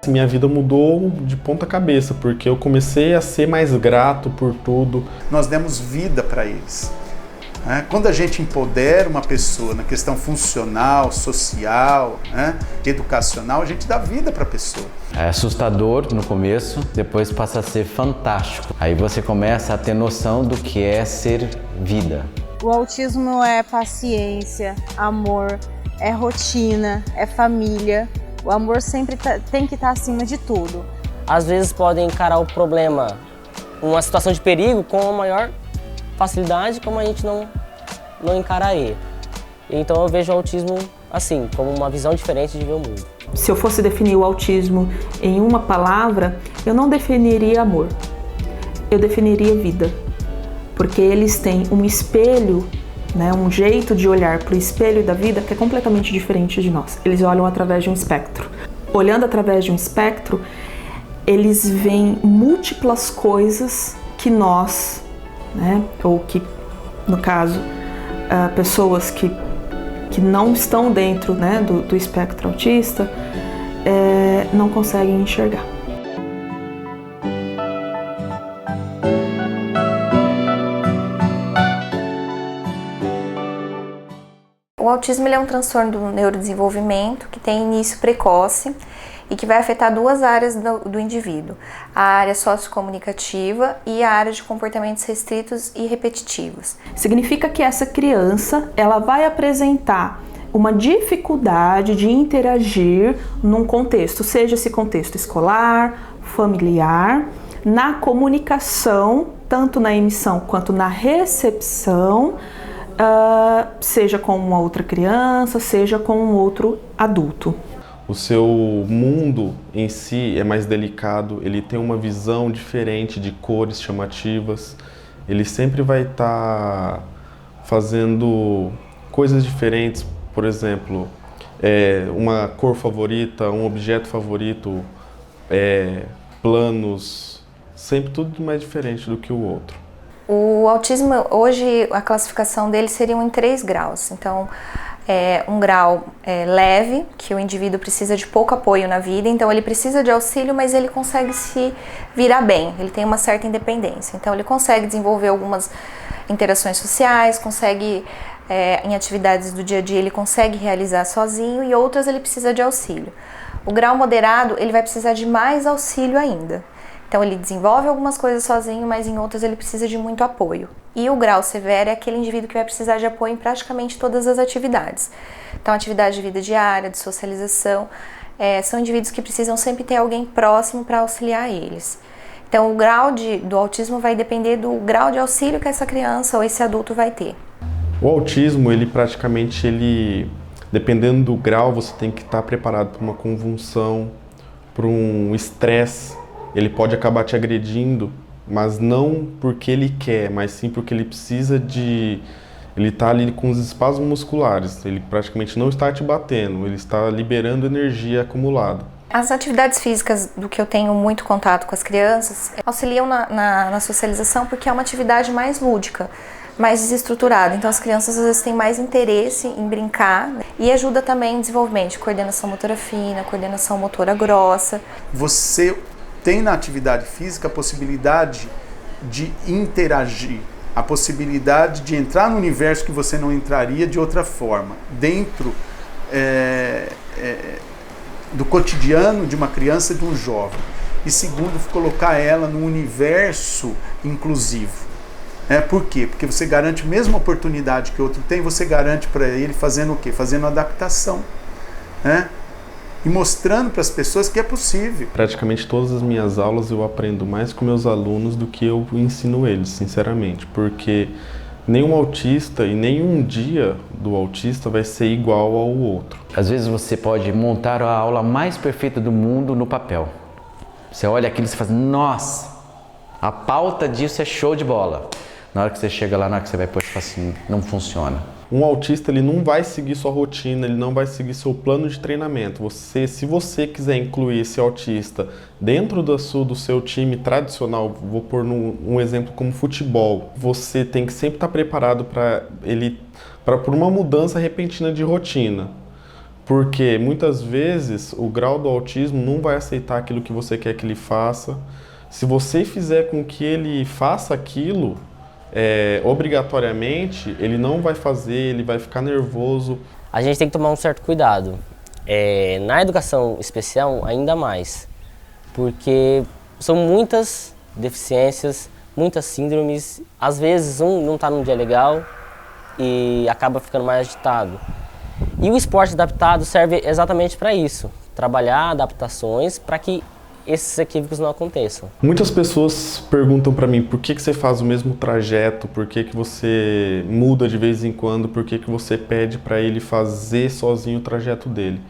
Minha vida mudou de ponta cabeça, porque eu comecei a ser mais grato por tudo. Nós demos vida para eles. Quando a gente empodera uma pessoa na questão funcional, social, educacional, a gente dá vida para a pessoa. É assustador no começo, depois passa a ser fantástico. Aí você começa a ter noção do que é ser vida. O autismo é paciência, amor, é rotina, é família. O amor sempre tem que estar acima de tudo. Às vezes podem encarar o problema, uma situação de perigo, com a maior facilidade, como a gente não encara ele. Então eu vejo o autismo assim, como uma visão diferente de ver o mundo. Se eu fosse definir o autismo em uma palavra, eu não definiria amor, eu definiria vida. Porque eles têm um espelho, um jeito de olhar para o espelho da vida que é completamente diferente de nós. Eles olham através de um espectro. Olhando através de um espectro, eles veem múltiplas coisas que nós, ou que, no caso, pessoas que não estão dentro do espectro autista, não conseguem enxergar. O autismo é um transtorno do neurodesenvolvimento que tem início precoce e que vai afetar duas áreas do indivíduo, a área sociocomunicativa e a área de comportamentos restritos e repetitivos. Significa que essa criança ela vai apresentar uma dificuldade de interagir num contexto, seja esse contexto escolar, familiar, na comunicação, tanto na emissão quanto na recepção, seja com uma outra criança, seja com um outro adulto. O seu mundo em si é mais delicado, ele tem uma visão diferente de cores chamativas, ele sempre vai estar fazendo coisas diferentes, por exemplo, uma cor favorita, um objeto favorito, planos, sempre tudo mais diferente do que o outro. O autismo, hoje, a classificação dele seria em 3 graus. Então, um grau leve, que o indivíduo precisa de pouco apoio na vida, então ele precisa de auxílio, mas ele consegue se virar bem, ele tem uma certa independência. Então, ele consegue desenvolver algumas interações sociais, consegue, em atividades do dia a dia, ele consegue realizar sozinho, e outras ele precisa de auxílio. O grau moderado, ele vai precisar de mais auxílio ainda. Então ele desenvolve algumas coisas sozinho, mas em outras ele precisa de muito apoio. E o grau severo é aquele indivíduo que vai precisar de apoio em praticamente todas as atividades. Então atividade de vida diária, de socialização, são indivíduos que precisam sempre ter alguém próximo para auxiliar eles. Então o grau do autismo vai depender do grau de auxílio que essa criança ou esse adulto vai ter. O autismo, dependendo do grau, você tem que estar preparado para uma convulsão, para um estresse. Ele pode acabar te agredindo, mas não porque ele quer, mas sim porque ele precisa de... Ele está ali com os espasmos musculares, ele praticamente não está te batendo, ele está liberando energia acumulada. As atividades físicas, do que eu tenho muito contato com as crianças, auxiliam na socialização porque é uma atividade mais lúdica, mais desestruturada. Então as crianças às vezes têm mais interesse em brincar, e ajuda também em desenvolvimento de coordenação motora fina, coordenação motora grossa. Você tem na atividade física a possibilidade de interagir, a possibilidade de entrar no universo que você não entraria de outra forma, dentro do cotidiano de uma criança e de um jovem. E segundo, colocar ela num universo inclusivo. Por quê? Porque você garante a mesma oportunidade que o outro tem, você garante para ele fazendo o quê? Fazendo adaptação. E mostrando para as pessoas que é possível. Praticamente todas as minhas aulas eu aprendo mais com meus alunos do que eu ensino eles, sinceramente, porque nenhum autista e nenhum dia do autista vai ser igual ao outro. Às vezes você pode montar a aula mais perfeita do mundo no papel. Você olha aquilo e você fala, nossa, a pauta disso é show de bola. Na hora que você chega lá, na hora que você vai pôr, você fala assim, não funciona. Um autista, ele não vai seguir sua rotina, ele não vai seguir seu plano de treinamento. Se você quiser incluir esse autista dentro do seu time tradicional, vou pôr um exemplo como futebol, você tem que sempre estar preparado para uma mudança repentina de rotina. Porque muitas vezes o grau do autismo não vai aceitar aquilo que você quer que ele faça. Se você fizer com que ele faça aquilo, obrigatoriamente, ele não vai fazer, ele vai ficar nervoso. A gente tem que tomar um certo cuidado. Na educação especial, ainda mais. Porque são muitas deficiências, muitas síndromes. Às vezes um não está num dia legal e acaba ficando mais agitado. E o esporte adaptado serve exatamente para isso. Trabalhar adaptações para que esses equívocos não aconteçam. Muitas pessoas perguntam para mim por que você faz o mesmo trajeto, por que você muda de vez em quando, por que você pede para ele fazer sozinho o trajeto dele.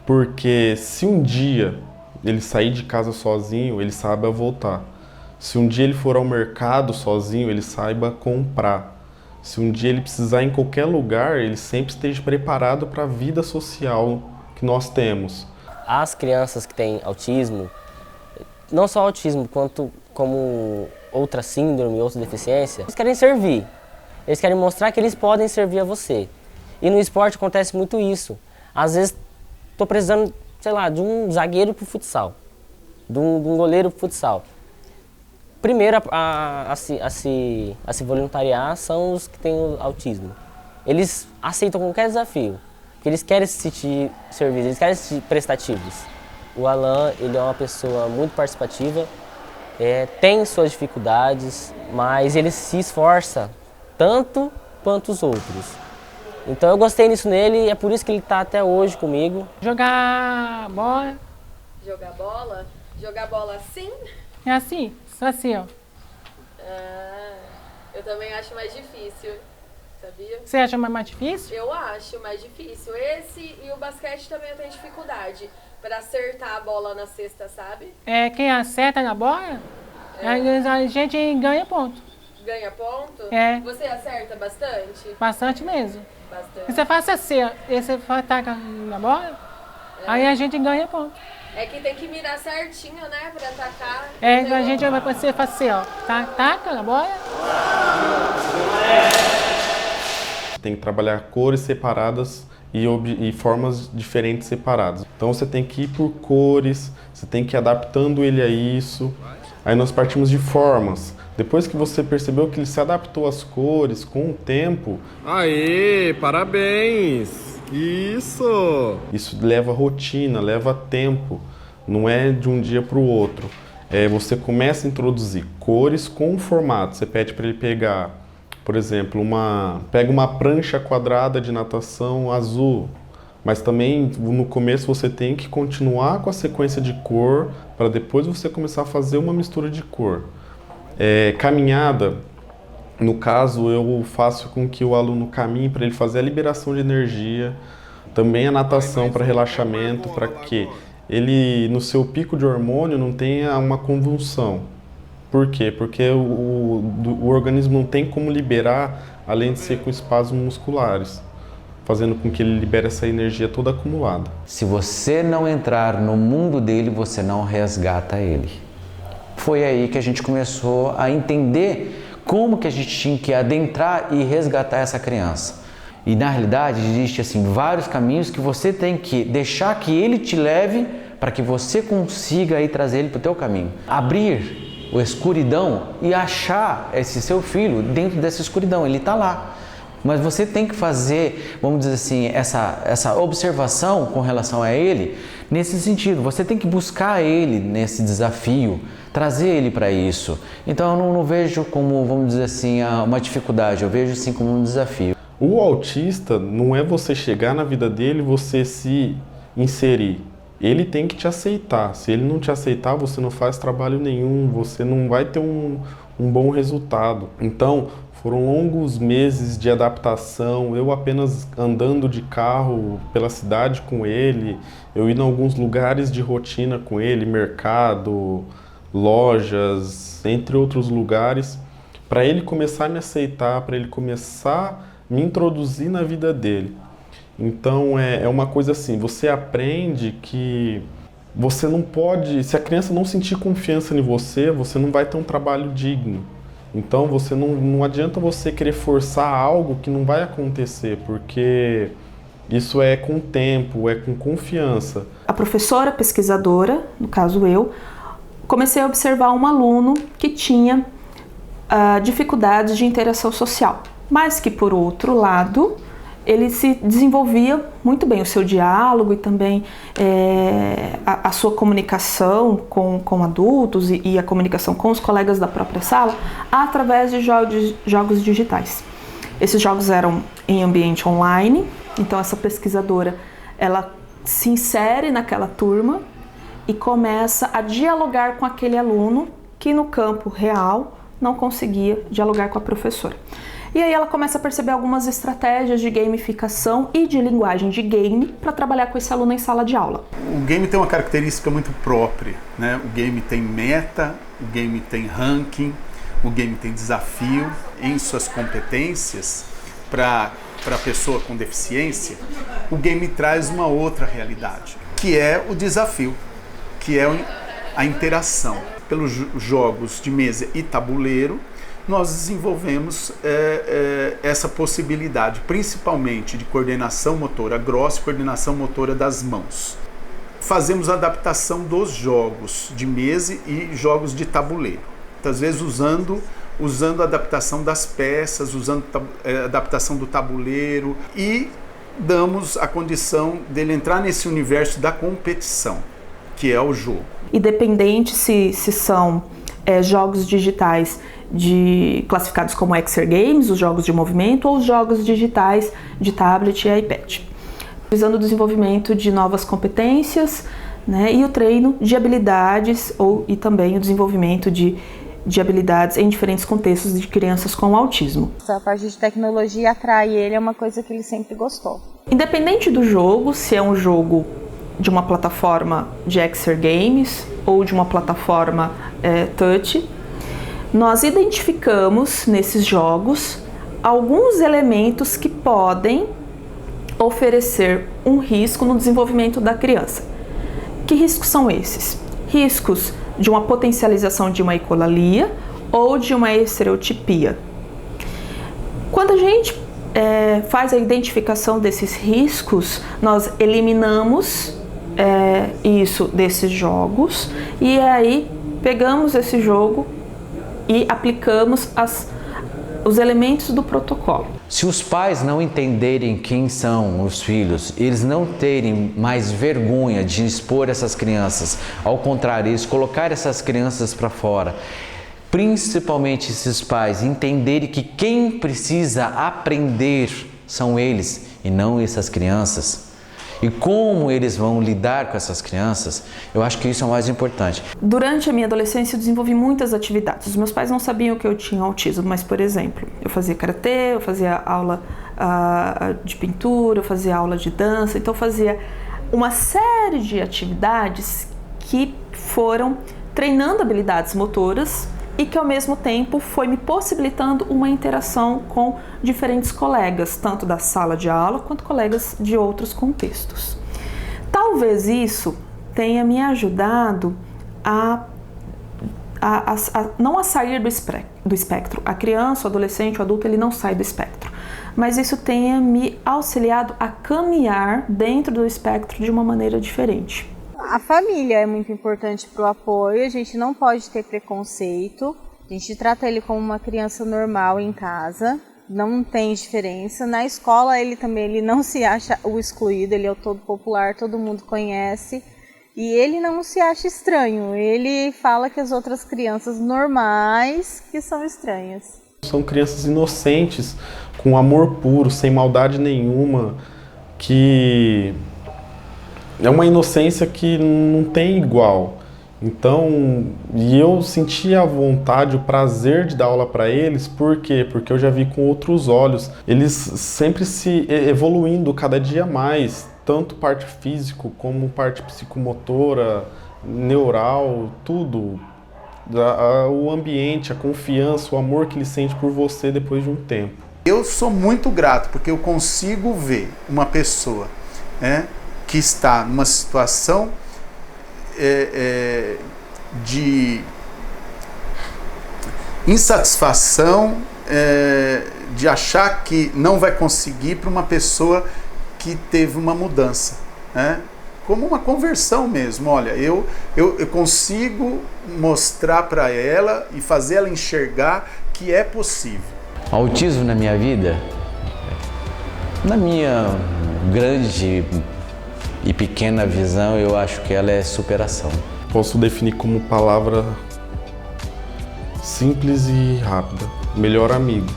Porque se um dia ele sair de casa sozinho, ele saiba voltar. Se um dia ele for ao mercado sozinho, ele saiba comprar. Se um dia ele precisar ir em qualquer lugar, ele sempre esteja preparado para a vida social que nós temos. As crianças que têm autismo, não só autismo, quanto como outra síndrome, outra deficiência, eles querem servir. Eles querem mostrar que eles podem servir a você. E no esporte acontece muito isso. Às vezes, estou precisando, sei lá, de um zagueiro para o futsal, de um goleiro para o futsal. Primeiro a se voluntariar são os que têm o autismo. Eles aceitam qualquer desafio, porque eles querem se sentir servidos, eles querem se sentir prestativos. O Alan, ele é uma pessoa muito participativa, tem suas dificuldades, mas ele se esforça tanto quanto os outros. Então eu gostei nisso nele e é por isso que ele está até hoje comigo. Jogar bola. Jogar bola? Jogar bola assim? É assim, só assim, ó. Eu também acho mais difícil, sabia? Você acha mais difícil? Eu acho mais difícil. Esse e o basquete também eu tenho dificuldade para acertar a bola na cesta, sabe? Quem acerta na bola, a gente ganha ponto. Ganha ponto? Você acerta bastante? Bastante mesmo. Bastante. E você faz assim, ó, e você ataca na bola, aí a gente ganha ponto. É que tem que mirar certinho, né, pra atacar. A gente vai fazer assim, ó, taca na bola. Tem que trabalhar cores separadas e formas diferentes separadas. Então você tem que ir por cores, você tem que ir adaptando ele a isso. Aí nós partimos de formas. Depois que você percebeu que ele se adaptou às cores com o tempo... Aê, parabéns! Isso! Isso leva rotina, leva tempo. Não é de um dia para o outro. Você começa a introduzir cores com formato. Você pede para ele pegar, por exemplo, pega uma prancha quadrada de natação azul. Mas também no começo você tem que continuar com a sequência de cor para depois você começar a fazer uma mistura de cor. Caminhada, no caso, eu faço com que o aluno caminhe para ele fazer a liberação de energia, também a natação para relaxamento, para que ele, no seu pico de hormônio, não tenha uma convulsão. Por quê? Porque o organismo não tem como liberar, além de ser com espasmos musculares, fazendo com que ele libere essa energia toda acumulada. Se você não entrar no mundo dele, você não resgata ele. Foi aí que a gente começou a entender como que a gente tinha que adentrar e resgatar essa criança. E na realidade existe assim vários caminhos que você tem que deixar que ele te leve para que você consiga aí trazer ele para o teu caminho. Abrir a escuridão e achar esse seu filho dentro dessa escuridão, ele está lá. Mas você tem que fazer, vamos dizer assim, essa observação com relação a ele nesse sentido. Você tem que buscar ele nesse desafio, trazer ele para isso. Então eu não vejo como, vamos dizer assim, uma dificuldade, eu vejo assim como um desafio. O autista não é você chegar na vida dele e você se inserir. Ele tem que te aceitar. Se ele não te aceitar, você não faz trabalho nenhum, você não vai ter um bom resultado. Então, foram longos meses de adaptação, eu apenas andando de carro pela cidade com ele, eu indo em alguns lugares de rotina com ele, mercado, lojas, entre outros lugares, para ele começar a me aceitar, para ele começar a me introduzir na vida dele. Então é uma coisa assim, você aprende que você não pode, se a criança não sentir confiança em você, você não vai ter um trabalho digno. Então você não adianta você querer forçar algo que não vai acontecer, porque Isso é com tempo, é com confiança. A professora pesquisadora, no caso eu, comecei a observar um aluno que tinha dificuldades de interação social, mas que, por outro lado, ele se desenvolvia muito bem o seu diálogo e também a sua comunicação com adultos e a comunicação com os colegas da própria sala através de jogos digitais. Esses jogos eram em ambiente online, então essa pesquisadora ela se insere naquela turma e começa a dialogar com aquele aluno que no campo real não conseguia dialogar com a professora. E aí ela começa a perceber algumas estratégias de gamificação e de linguagem de game para trabalhar com esse aluno em sala de aula. O game tem uma característica muito própria, né? O game tem meta, o game tem ranking, o game tem desafio em suas competências. Para a pessoa com deficiência, o game traz uma outra realidade, que é o desafio, que é a interação. Pelos jogos de mesa e tabuleiro, nós desenvolvemos essa possibilidade, principalmente de coordenação motora grossa e coordenação motora das mãos. Fazemos a adaptação dos jogos de mesa e jogos de tabuleiro, às vezes usando a adaptação das peças, usando a adaptação do tabuleiro, e damos a condição dele entrar nesse universo da competição, que é o jogo. Independente se são jogos digitais classificados como exergames, os jogos de movimento, ou os jogos digitais de tablet e iPad, visando o desenvolvimento de novas competências, né, e o treino de habilidades e também o desenvolvimento de habilidades em diferentes contextos de crianças com autismo. A parte de tecnologia atrai ele, é uma coisa que ele sempre gostou. Independente do jogo, se é um jogo de uma plataforma de exergames ou de uma plataforma touch, nós identificamos nesses jogos alguns elementos que podem oferecer um risco no desenvolvimento da criança. Que riscos são esses? Riscos de uma potencialização de uma ecolalia ou de uma estereotipia. Quando a gente faz a identificação desses riscos, nós eliminamos isso desses jogos e aí pegamos esse jogo e aplicamos os elementos do protocolo. Se os pais não entenderem quem são os filhos, eles não terem mais vergonha de expor essas crianças, ao contrário, eles colocar essas crianças para fora, principalmente esses pais entenderem que quem precisa aprender são eles e não essas crianças, e como eles vão lidar com essas crianças, eu acho que isso é o mais importante. Durante a minha adolescência eu desenvolvi muitas atividades. Os meus pais não sabiam que eu tinha autismo, mas, por exemplo, eu fazia karatê, eu fazia aula de pintura, eu fazia aula de dança, então eu fazia uma série de atividades que foram treinando habilidades motoras e que ao mesmo tempo foi me possibilitando uma interação com diferentes colegas, tanto da sala de aula quanto colegas de outros contextos. Talvez isso tenha me ajudado não a sair do espectro. A criança, o adolescente, o adulto, ele não sai do espectro. Mas isso tenha me auxiliado a caminhar dentro do espectro de uma maneira diferente. A família é muito importante para o apoio, a gente não pode ter preconceito, a gente trata ele como uma criança normal em casa, não tem diferença. Na escola ele não se acha o excluído, ele é o todo popular, todo mundo conhece, e ele não se acha estranho, ele fala que as outras crianças normais que são estranhas. São crianças inocentes, com amor puro, sem maldade nenhuma, que é uma inocência que não tem igual. Então, e eu senti a vontade, o prazer de dar aula para eles, por quê? Porque eu já vi com outros olhos, eles sempre se evoluindo cada dia mais, tanto parte físico como parte psicomotora, neural, tudo. O ambiente, a confiança, o amor que ele sente por você depois de um tempo. Eu sou muito grato porque eu consigo ver uma pessoa, né, que está numa situação de insatisfação, de achar que não vai conseguir, para uma pessoa que teve uma mudança, né? Como uma conversão mesmo. Olha, eu consigo mostrar para ela e fazer ela enxergar que é possível. Autismo na minha vida, na minha grande e pequena visão, eu acho que ela é superação. Posso definir como palavra simples e rápida: melhor amigo.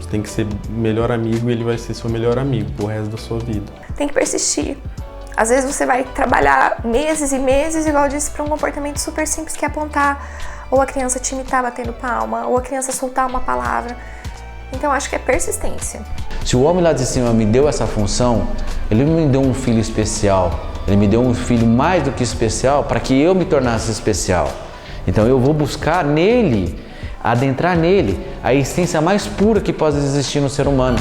Você tem que ser melhor amigo e ele vai ser seu melhor amigo pro resto da sua vida. Tem que persistir. Às vezes você vai trabalhar meses e meses, igual eu disse, para um comportamento super simples que é apontar, ou a criança te imitar batendo palma, ou a criança soltar uma palavra. Então acho que é persistência. Se o homem lá de cima me deu essa função, ele não me deu um filho especial, ele me deu um filho mais do que especial para que eu me tornasse especial. Então eu vou buscar nele, adentrar nele, a essência mais pura que pode existir no ser humano.